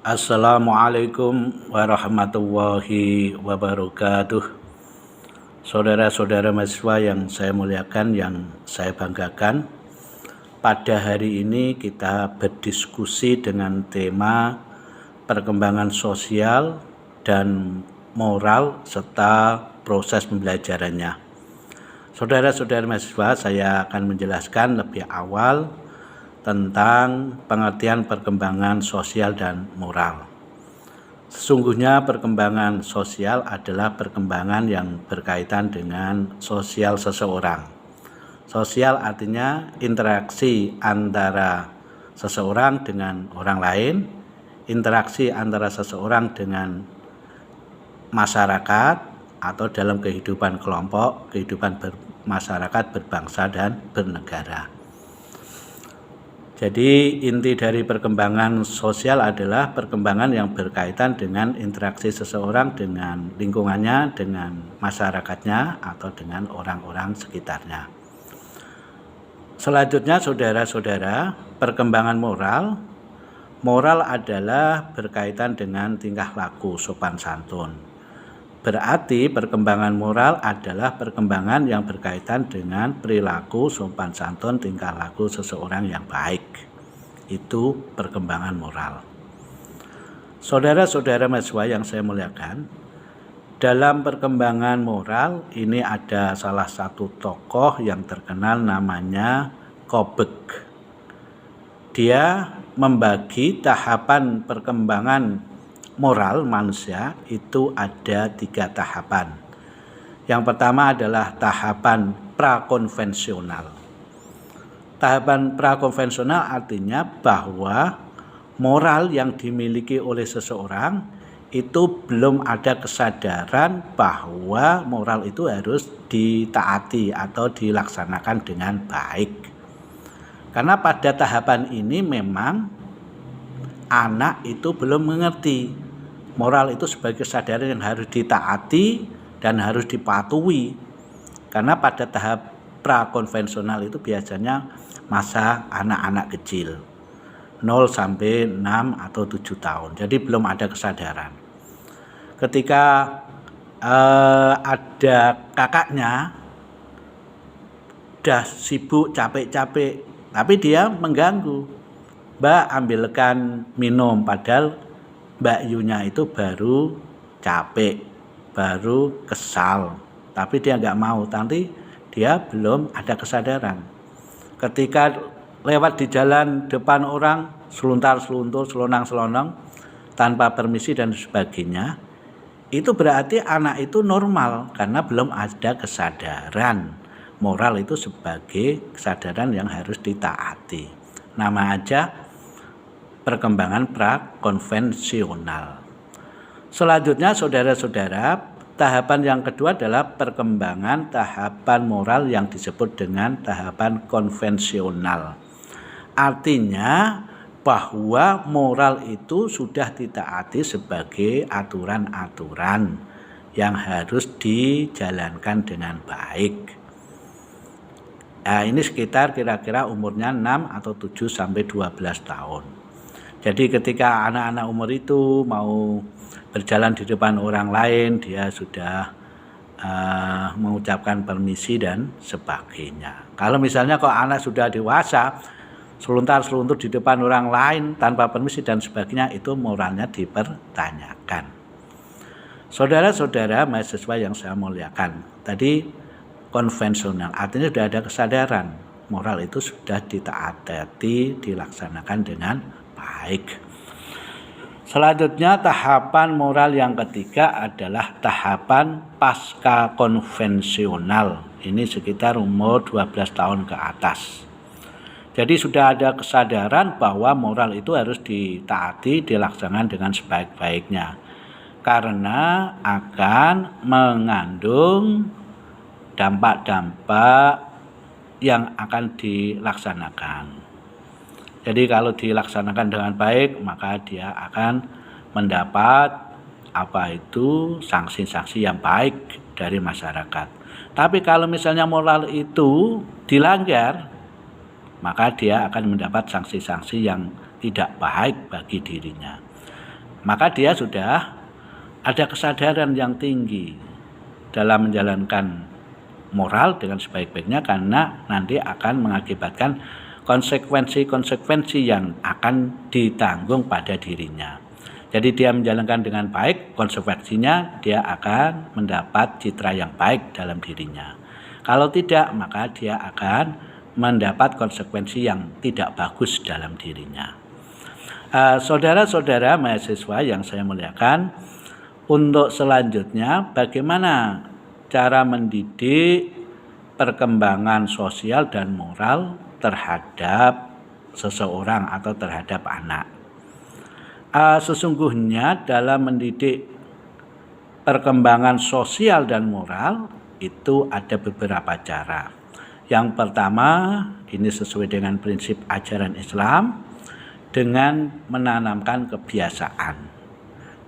Assalamualaikum warahmatullahi wabarakatuh. Saudara-saudara mahasiswa yang saya muliakan, yang saya banggakan, pada hari ini kita berdiskusi dengan tema perkembangan sosial dan moral serta proses pembelajarannya. Saudara-saudara mahasiswa, saya akan menjelaskan lebih awal tentang pengertian perkembangan sosial dan moral. Sesungguhnya perkembangan sosial adalah perkembangan yang berkaitan dengan sosial seseorang. Sosial artinya interaksi antara seseorang dengan orang lain, interaksi antara seseorang dengan masyarakat atau dalam kehidupan kelompok, kehidupan bermasyarakat, berbangsa dan bernegara. Jadi inti dari perkembangan sosial adalah perkembangan yang berkaitan dengan interaksi seseorang dengan lingkungannya, dengan masyarakatnya, atau dengan orang-orang sekitarnya. Selanjutnya saudara-saudara, perkembangan moral. Moral adalah berkaitan dengan tingkah laku sopan santun. Berarti perkembangan moral adalah perkembangan yang berkaitan dengan perilaku, sopan santun, tingkah laku seseorang yang baik. Itu perkembangan moral. Saudara-saudara mahasiswa yang saya muliakan, dalam perkembangan moral ini ada salah satu tokoh yang terkenal namanya Kobek. Dia membagi tahapan perkembangan moral manusia itu ada 3 tahapan. Yang pertama adalah tahapan prakonvensional. Tahapan prakonvensional artinya bahwa moral yang dimiliki oleh seseorang itu belum ada kesadaran bahwa moral itu harus ditaati atau dilaksanakan dengan baik. Karena pada tahapan ini memang anak itu belum mengerti moral itu sebagai kesadaran yang harus ditaati dan harus dipatuhi. Karena pada tahap prakonvensional itu biasanya masa anak-anak kecil 0 sampai 6 atau 7 tahun. Jadi belum ada kesadaran. Ketika ada kakaknya udah sibuk capek-capek, tapi dia mengganggu. Mbak, ambilkan minum, padahal Mbak Yunya itu baru capek, baru kesal, tapi dia nggak mau, nanti dia belum ada kesadaran. Ketika lewat di jalan depan orang, seluntar-seluntur, selonang-selonong, tanpa permisi dan sebagainya, itu berarti anak itu normal, karena belum ada kesadaran. Moral itu sebagai kesadaran yang harus ditaati. Nama aja perkembangan prakonvensional. Selanjutnya saudara-saudara, tahapan yang kedua adalah perkembangan tahapan moral yang disebut dengan tahapan konvensional. Artinya bahwa moral itu sudah ditaati sebagai aturan-aturan yang harus dijalankan dengan baik. Nah, ini sekitar kira-kira umurnya 6 atau 7 sampai 12 tahun. Jadi ketika anak-anak umur itu mau berjalan di depan orang lain, dia sudah mengucapkan permisi dan sebagainya. Kalau misalnya kok anak sudah dewasa, seluntar-seluntur di depan orang lain tanpa permisi dan sebagainya, itu moralnya dipertanyakan. Saudara-saudara mahasiswa yang saya muliakan, tadi konvensional artinya sudah ada kesadaran, moral itu sudah ditaati, dilaksanakan dengan baik. Selanjutnya tahapan moral yang ketiga adalah tahapan pasca konvensional. Ini sekitar umur 12 tahun ke atas. Jadi sudah ada kesadaran bahwa moral itu harus ditaati, dilaksanakan dengan sebaik-baiknya. Karena akan mengandung dampak-dampak yang akan dilaksanakan. Jadi kalau dilaksanakan dengan baik, maka dia akan mendapat sanksi-sanksi yang baik dari masyarakat. Tapi kalau misalnya moral itu dilanggar, maka dia akan mendapat sanksi-sanksi yang tidak baik bagi dirinya. maka dia sudah ada kesadaran yang tinggi dalam menjalankan moral dengan sebaik-baiknya, karena nanti akan mengakibatkan konsekuensi-konsekuensi yang akan ditanggung pada dirinya. Jadi dia menjalankan dengan baik, konsekuensinya dia akan mendapat citra yang baik dalam dirinya. Kalau tidak, maka dia akan mendapat konsekuensi yang tidak bagus dalam dirinya. Saudara-saudara mahasiswa yang saya muliakan, untuk selanjutnya bagaimana cara mendidik perkembangan sosial dan moral terhadap seseorang atau terhadap anak. Sesungguhnya dalam mendidik perkembangan sosial dan moral itu ada beberapa cara. Yang pertama, ini sesuai dengan prinsip ajaran Islam, dengan menanamkan kebiasaan.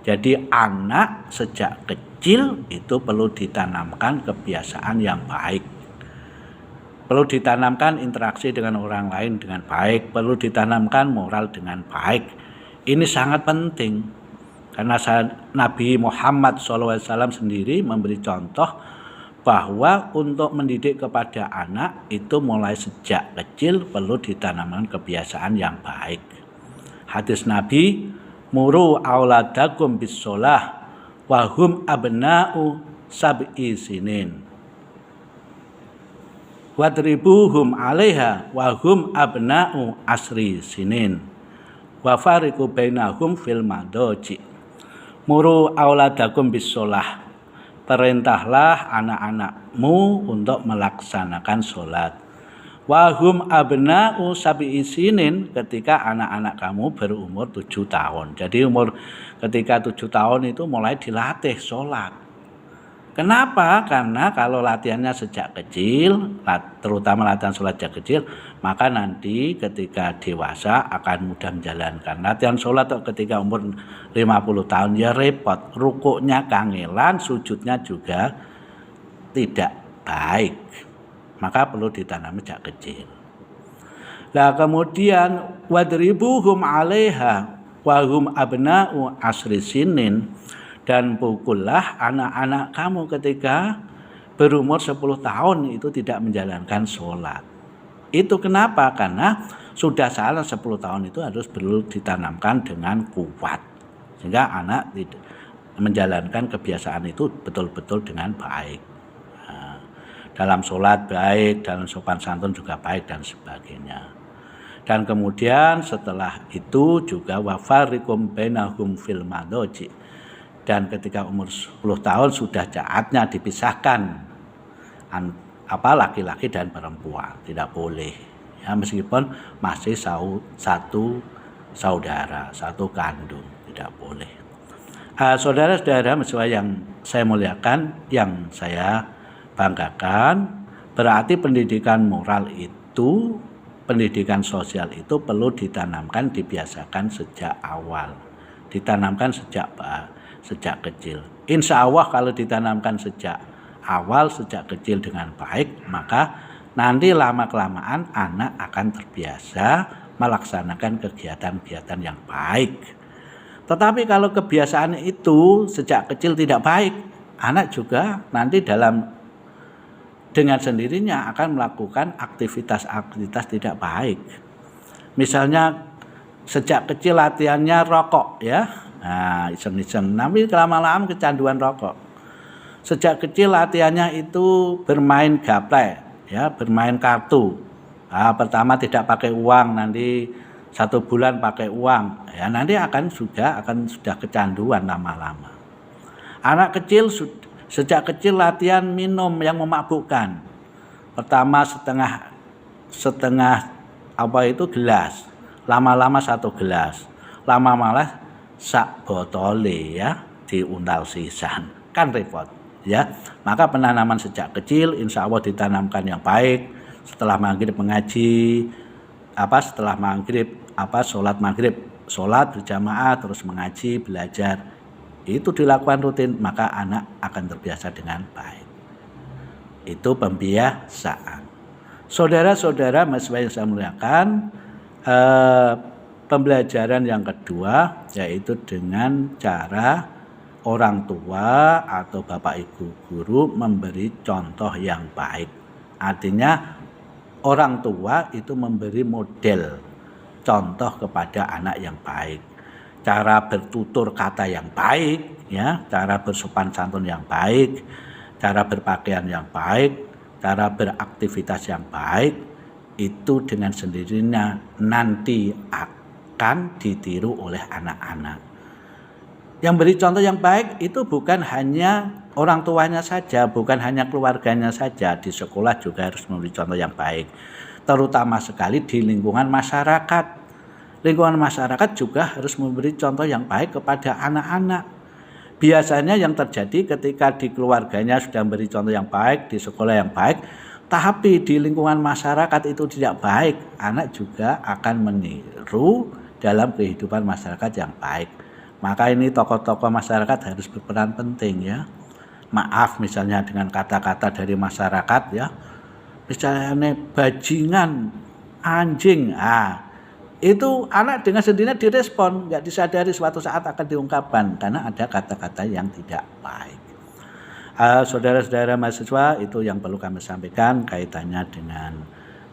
Jadi anak sejak kecil itu perlu ditanamkan kebiasaan yang baik. Perlu ditanamkan interaksi dengan orang lain dengan baik, perlu ditanamkan moral dengan baik. Ini sangat penting karena Nabi Muhammad SAW sendiri memberi contoh bahwa untuk mendidik kepada anak itu mulai sejak kecil perlu ditanamkan kebiasaan yang baik. Hadis Nabi, muru auladakum bis-sholah wa hum abna'u sab'i sinin wadribuhum 'alaiha wa hum abna'u asri sinin wa fariqu bainahum fil madaji. Muru auladakum bis-sholah, perintahlah anak-anakmu untuk melaksanakan sholat. Wahum abna'u sab'i sinin, ketika anak-anak kamu berumur 7 tahun. Jadi ketika 7 tahun itu mulai dilatih sholat. Kenapa? Karena kalau latihannya sejak kecil, terutama latihan sholat sejak kecil, maka nanti ketika dewasa akan mudah menjalankan. Latihan sholat ketika umur 50 tahun ya repot, rukuknya kangelan, sujudnya juga tidak baik. Maka perlu ditanam sejak kecil. Nah kemudian wadribuhum 'alaiha wa hum abna'u asri sinin, dan pukullah anak-anak kamu ketika berumur 10 tahun itu tidak menjalankan sholat. Itu kenapa? Karena sudah salah 10 tahun itu harus perlu ditanamkan dengan kuat. Sehingga anak menjalankan kebiasaan itu betul-betul dengan baik. Nah, dalam sholat baik, dalam sopan santun juga baik dan sebagainya. Dan kemudian setelah itu juga wafarikum bainahum fil madaji. Dan ketika umur 10 tahun sudah saatnya dipisahkan laki-laki dan perempuan, tidak boleh ya, meskipun masih satu saudara, satu kandung, tidak boleh. Saudara-saudara mahasiswa yang saya muliakan, yang saya banggakan, berarti pendidikan moral itu, pendidikan sosial itu perlu ditanamkan, dibiasakan sejak awal, ditanamkan sejak kecil. Insya Allah kalau ditanamkan sejak awal, sejak kecil dengan baik, maka nanti lama-kelamaan anak akan terbiasa melaksanakan kegiatan-kegiatan yang baik. Tetapi kalau kebiasaan itu sejak kecil tidak baik, anak juga nanti dengan sendirinya akan melakukan aktivitas-aktivitas tidak baik. Misalnya sejak kecil latihannya rokok ya. Nah, iseng-iseng, tapi lama-lama kecanduan rokok. Sejak kecil latihannya itu bermain gaple, ya, bermain kartu. Nah, pertama tidak pakai uang, nanti 1 bulan pakai uang, ya, nanti akan sudah kecanduan lama-lama. Anak kecil sejak kecil latihan minum yang memabukkan. Pertama setengah gelas, lama-lama 1 gelas, lama malah sak botole ya, diuntal sisan, kan repot ya. Maka penanaman sejak kecil insya Allah ditanamkan yang baik. Setelah maghrib mengaji, setelah maghrib sholat maghrib, sholat berjamaah, terus mengaji, belajar, itu dilakukan rutin, maka anak akan terbiasa dengan baik. Itu pembiasaan. Saudara-saudara mahasiswa yang saya muliakan, Pembelajaran yang kedua yaitu dengan cara orang tua atau bapak ibu guru memberi contoh yang baik. Artinya orang tua itu memberi model contoh kepada anak yang baik. Cara bertutur kata yang baik, ya, cara bersopan santun yang baik, cara berpakaian yang baik, cara beraktivitas yang baik, itu dengan sendirinya nanti akan ditiru oleh anak-anak. Yang beri contoh yang baik itu bukan hanya orang tuanya saja, bukan hanya keluarganya saja, di sekolah juga harus memberi contoh yang baik. Terutama sekali di lingkungan masyarakat. Lingkungan masyarakat juga harus memberi contoh yang baik kepada anak-anak. Biasanya yang terjadi ketika di keluarganya sudah memberi contoh yang baik, di sekolah yang baik, tapi di lingkungan masyarakat itu tidak baik, anak juga akan meniru dalam kehidupan masyarakat yang baik. Maka ini tokoh-tokoh masyarakat harus berperan penting, ya. Maaf misalnya dengan kata-kata dari masyarakat, ya. Misalnya bajingan, anjing, itu anak dengan sendirinya direspon, nggak disadari suatu saat akan diungkapkan karena ada kata-kata yang tidak baik. Saudara-saudara mahasiswa, itu yang perlu kami sampaikan kaitannya dengan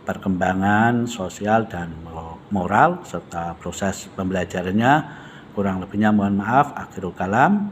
perkembangan sosial dan moral serta proses pembelajarannya. Kurang lebihnya mohon maaf. Akhirul kalam,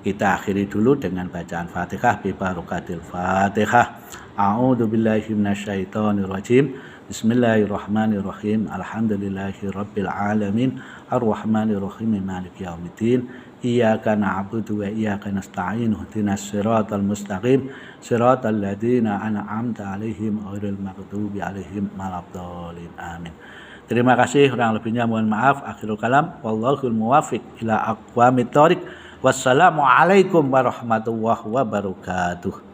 kita akhiri dulu dengan bacaan Fatihah bi barakatil Fatihah. A'udzu billahi minasyaitonir rajim. Bismillahirrahmanirrahim. Alhamdulillahirabbil alamin. Arrahmanirrahim. Maliki yaumiddin. Iyyaka na'budu wa iyyaka nasta'in. Ihdinas siratal mustaqim. Siratal ladzina an'amta 'alaihim ghairil maghdubi 'alaihim waladdallin. Amin. Terima kasih, kurang lebihnya mohon maaf. Akhirul kalam, wallahul muwaffiq ila aqwamit thoriq. Wassalamualaikum warahmatullahi wabarakatuh.